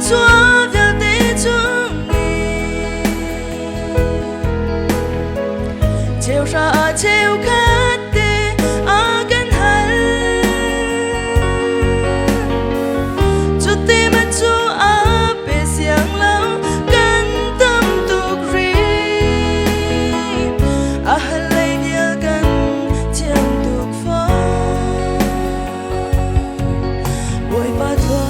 xóa vào tế chung chiều ra chiều khát tê ở gần hắn cho tim anh chú ở bề xiang lâu gần tâm tục ri à hắn lấy địa gần chiang tục phó bồi ba thoa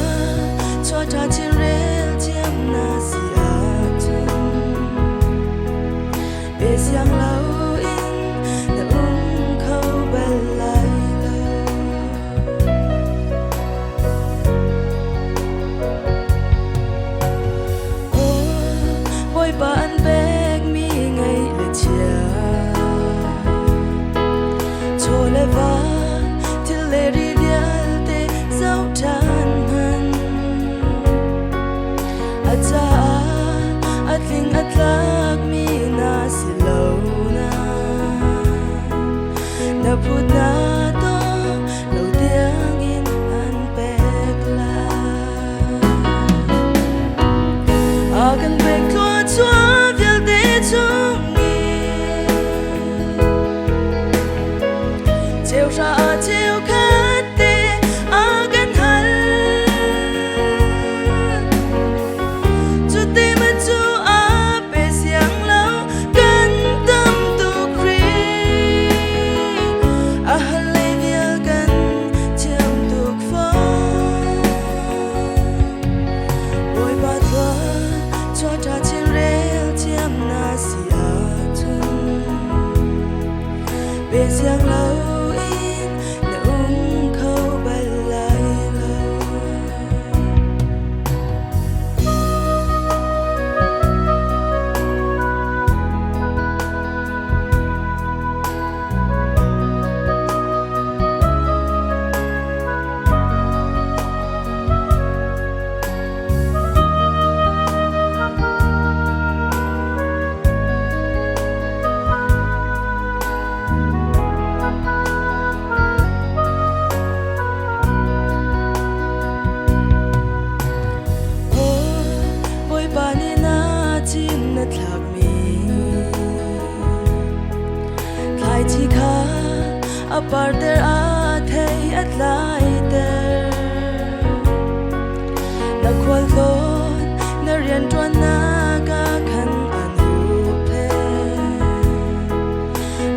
cho cha chiên rêu chiêm na si à chung bề xiang lâu bạn bè mi ngày lệ chia cho lệ va thì lệ đi đial tê dấu tràn hân at sa at linh at lạc mi na si lâu na phút na to lâu tiếng in an bẹc la akan bẹc xóa vào tế chung chiều ra chiều khát tê ở gần hắn cho tim anh chú ở bề xiang lâu gần tâm tục ri à hắn lấy địa gần chiang tục phó bồi ba thoa cho cha chiên rêu chiêm na si à chung bề xiang lâu in na khâu bay lại lâu bani na chin na thak mi thlai chi kha apar der a thei at lai der na khwal thon na rian tron na ka khan an hu phe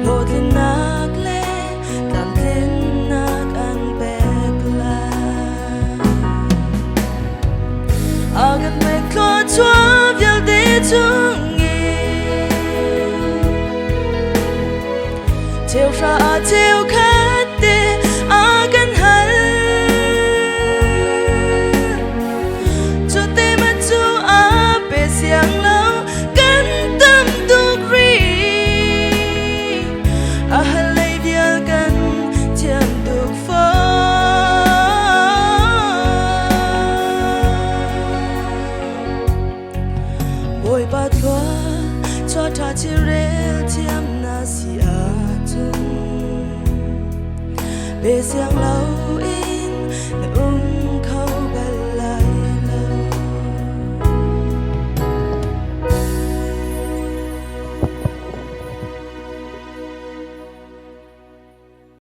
lo tin nak le tam tin nak an bek la agan me ko xóa vào tế chung chiều ra chiều khát tê ở gần hắn cho tim anh chú ở bề xiang lâu gần tâm tục ri à hắn lấy địa gần chiang tục phó bồi ba thoa cho cha chiên rêu chiêm na si à chung bề xiang lâu in